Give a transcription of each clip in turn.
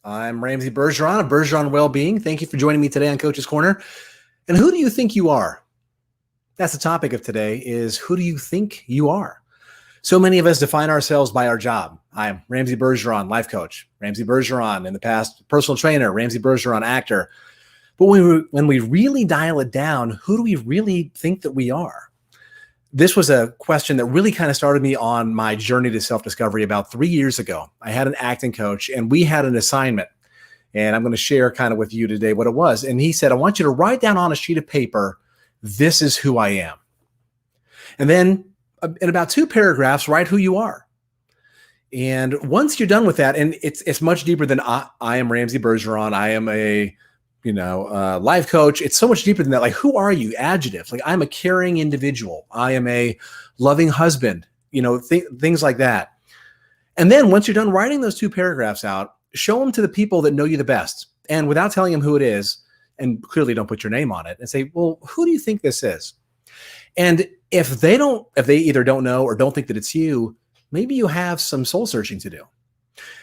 I'm Ramsey Bergeron of Bergeron Wellbeing. Thank you for joining me today on Coach's Corner. And who do you think you are? That's the topic of today, is who do you think you are? So many of us define ourselves by our job. I'm Ramsey Bergeron, life coach. Ramsey Bergeron, in the past, personal trainer. Ramsey Bergeron, actor. But when we really dial it down, who do we really think that we are? This was a question that really kind of started me on my journey to self-discovery about 3 years ago. I had an acting coach and we had an assignment, and I'm going to share kind of with you today what it was. And he said, I want you to write down on a sheet of paper, this is who I am. And then in about 2 paragraphs, write who you are. And once you're done with that, and it's much deeper than I am Ramsey Bergeron, I am a life coach. It's so much deeper than that. Like, who are you? Adjectives. Like, I'm a caring individual. I am a loving husband, things like that. And then once you're done writing those 2 paragraphs out, show them to the people that know you the best. And without telling them who it is, and clearly don't put your name on it, and say, well, who do you think this is? And if they either don't know or don't think that it's you, maybe you have some soul searching to do.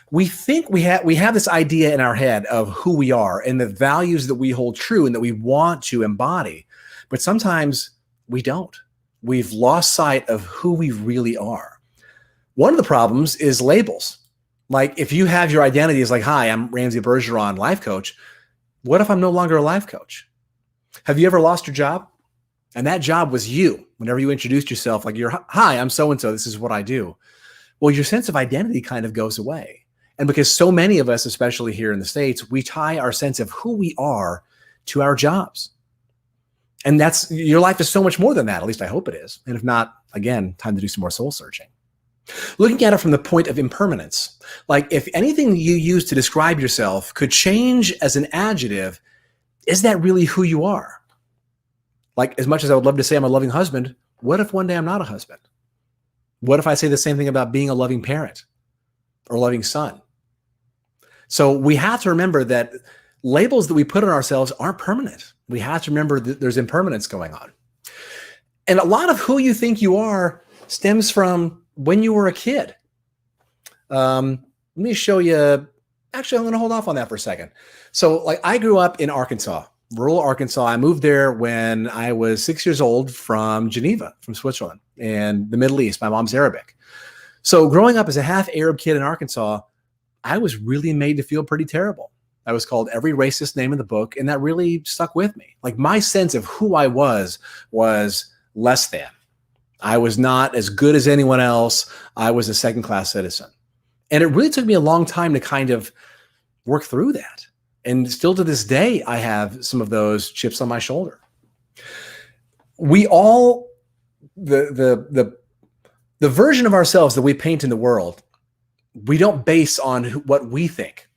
We think we have this idea in our head of who we are and the values that we hold true and that we want to embody. But sometimes we don't. We've lost sight of who we really are. One of the problems is labels. Like, if you have your identity as like, hi, I'm Ramsey Bergeron, life coach. What if I'm no longer a life coach? Have you ever lost your job? And that job was you. Whenever you introduced yourself, like, hi, I'm so-and-so, this is what I do. Well, your sense of identity kind of goes away. And because so many of us, especially here in the States, we tie our sense of who we are to our jobs. And your life is so much more than that. At least I hope it is. And if not, again, time to do some more soul searching. Looking at it from the point of impermanence, like, if anything you use to describe yourself could change as an adjective, is that really who you are? Like, as much as I would love to say I'm a loving husband, what if one day I'm not a husband? What if I say the same thing about being a loving parent or loving son? So we have to remember that labels that we put on ourselves aren't permanent. We have to remember that there's impermanence going on. And a lot of who you think you are stems from when you were a kid. Let me show you. Actually, I'm going to hold off on that for a second. So, like, I grew up in Arkansas, rural Arkansas. I moved there when I was 6 years old from Geneva, from Switzerland, and the Middle East. My mom's Arabic. So growing up as a half Arab kid in Arkansas, I was really made to feel pretty terrible. I was called every racist name in the book, and that really stuck with me. Like, my sense of who I was less than. I was not as good as anyone else. I was a second-class citizen. And it really took me a long time to kind of work through that. And still to this day, I have some of those chips on my shoulder. We all, the version of ourselves that we paint in the world, we don't base on what we think.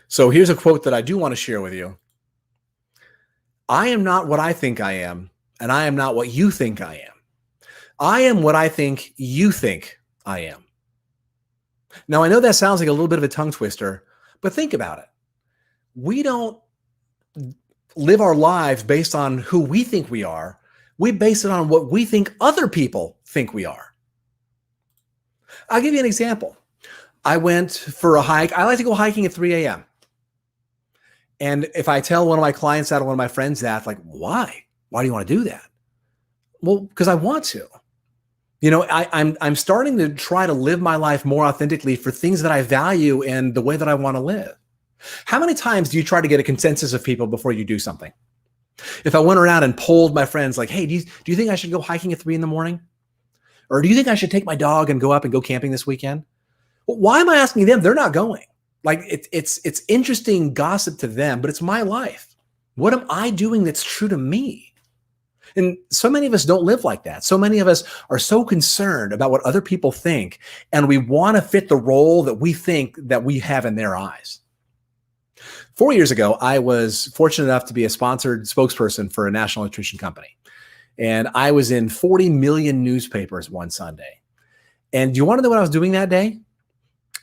So here's a quote that I do want to share with you. I am not what I think I am, and I am not what you think I am. I am what I think you think I am. Now, I know that sounds like a little bit of a tongue twister, but think about it. We don't live our lives based on who we think we are. We base it on what we think other people think we are. I'll give you an example. I went for a hike. I like to go hiking at 3 a.m. And if I tell one of my clients that or one of my friends that, like, why? Why do you want to do that? Well, because I want to. I'm starting to try to live my life more authentically for things that I value and the way that I want to live. How many times do you try to get a consensus of people before you do something? If I went around and polled my friends, like, hey, do you think I should go hiking at 3 a.m? Or do you think I should take my dog and go up and go camping this weekend? Well, why am I asking them? They're not going. Like, it's interesting gossip to them, but it's my life. What am I doing that's true to me? And so many of us don't live like that. So many of us are so concerned about what other people think, and we want to fit the role that we think that we have in their eyes. 4 years ago, I was fortunate enough to be a sponsored spokesperson for a national nutrition company. And I was in 40 million newspapers one Sunday. And do you want to know what I was doing that day?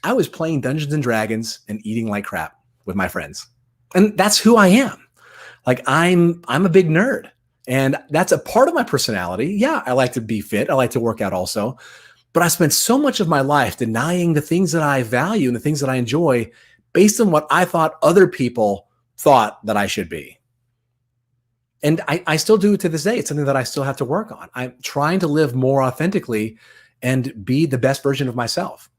I was playing Dungeons and Dragons and eating like crap with my friends. And that's who I am. Like, I'm a big nerd. And that's a part of my personality. Yeah, I like to be fit. I like to work out also. But I spent so much of my life denying the things that I value and the things that I enjoy based on what I thought other people thought that I should be. And I still do it to this day. It's something that I still have to work on. I'm trying to live more authentically and be the best version of myself.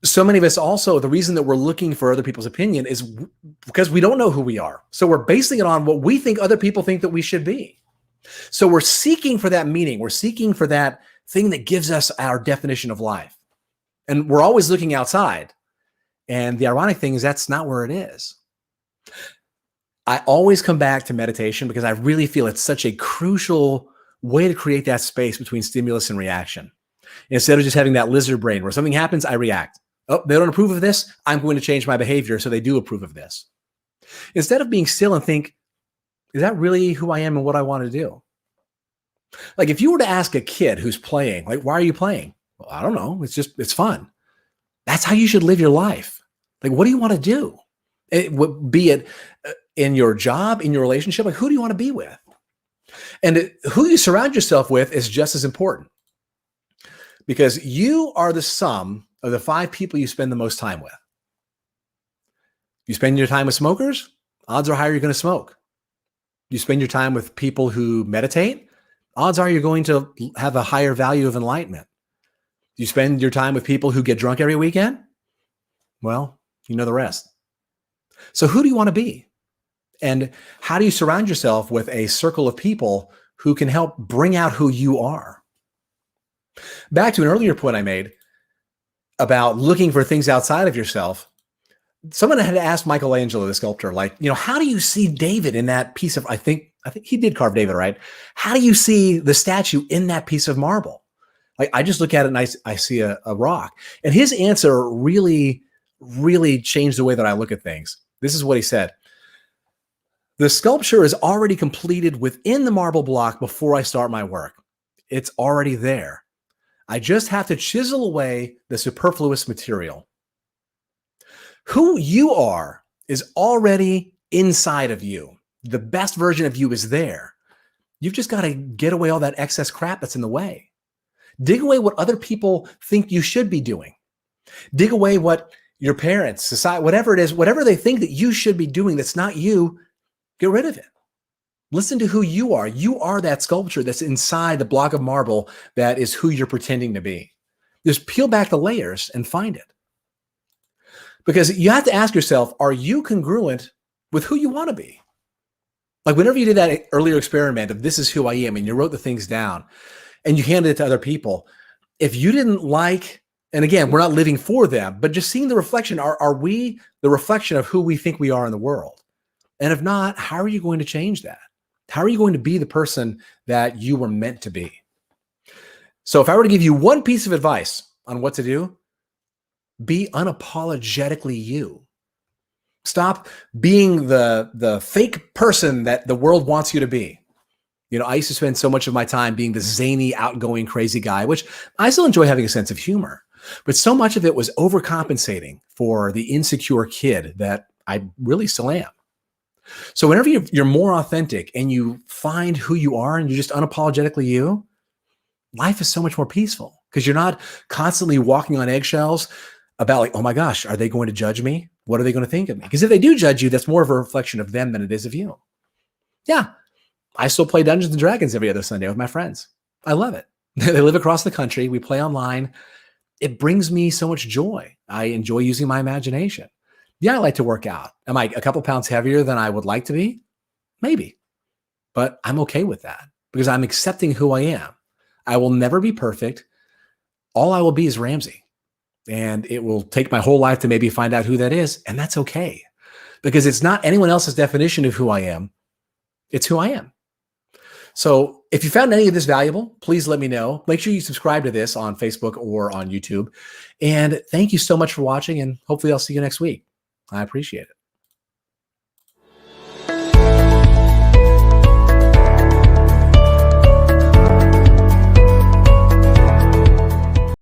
So many of us also, the reason that we're looking for other people's opinion is because we don't know who we are. So we're basing it on what we think other people think that we should be. So we're seeking for that meaning. We're seeking for that thing that gives us our definition of life. And we're always looking outside. And the ironic thing is that's not where it is. I always come back to meditation because I really feel it's such a crucial way to create that space between stimulus and reaction. Instead of just having that lizard brain where something happens, I react. Oh, they don't approve of this. I'm going to change my behavior so they do approve of this. Instead of being still and think, is that really who I am and what I want to do? Like if you were to ask a kid who's playing, like, why are you playing? Well, I don't know. It's fun. That's how you should live your life. Like, what do you want to do? Be it in your job, in your relationship, like who do you want to be with? And who you surround yourself with is just as important because you are the sum of the 5 people you spend the most time with. You spend your time with smokers, odds are higher you're going to smoke. You spend your time with people who meditate, odds are you're going to have a higher value of enlightenment. You spend your time with people who get drunk every weekend? Well, you know the rest. So who do you want to be? And how do you surround yourself with a circle of people who can help bring out who you are? Back to an earlier point I made about looking for things outside of yourself. Someone had asked Michelangelo, the sculptor, like, how do you see David in that piece of, I think he did carve David, right? How do you see the statue in that piece of marble? Like, I just look at it and I see a rock. And his answer really, really changed the way that I look at things. This is what he said. The sculpture is already completed within the marble block before I start my work. It's already there. I just have to chisel away the superfluous material. Who you are is already inside of you. The best version of you is there. You've just got to get away all that excess crap that's in the way. Dig away what other people think you should be doing. Dig away what your parents, society, whatever it is, whatever they think that you should be doing that's not you, get rid of it. Listen to who you are. You are that sculpture that's inside the block of marble that is who you're pretending to be. Just peel back the layers and find it. Because you have to ask yourself, are you congruent with who you want to be? Like whenever you did that earlier experiment of this is who I am, and you wrote the things down and you handed it to other people, if you didn't like, and again, we're not living for them, but just seeing the reflection, are we the reflection of who we think we are in the world? And if not, how are you going to change that? How are you going to be the person that you were meant to be? So if I were to give you one piece of advice on what to do, be unapologetically you. Stop being the fake person that the world wants you to be. I used to spend so much of my time being the zany, outgoing, crazy guy, which I still enjoy having a sense of humor. But so much of it was overcompensating for the insecure kid that I really still am. So whenever you're more authentic and you find who you are and you're just unapologetically you, life is so much more peaceful because you're not constantly walking on eggshells about like, oh my gosh, are they going to judge me? What are they going to think of me? Because if they do judge you, that's more of a reflection of them than it is of you. Yeah, I still play Dungeons and Dragons every other Sunday with my friends. I love it. They live across the country. We play online. It brings me so much joy. I enjoy using my imagination. Yeah, I like to work out. Am I a couple pounds heavier than I would like to be? Maybe. But I'm okay with that because I'm accepting who I am. I will never be perfect. All I will be is Ramsey. And it will take my whole life to maybe find out who that is. And that's okay. Because it's not anyone else's definition of who I am. It's who I am. So if you found any of this valuable, please let me know. Make sure you subscribe to this on Facebook or on YouTube. And thank you so much for watching. And hopefully I'll see you next week. I appreciate it.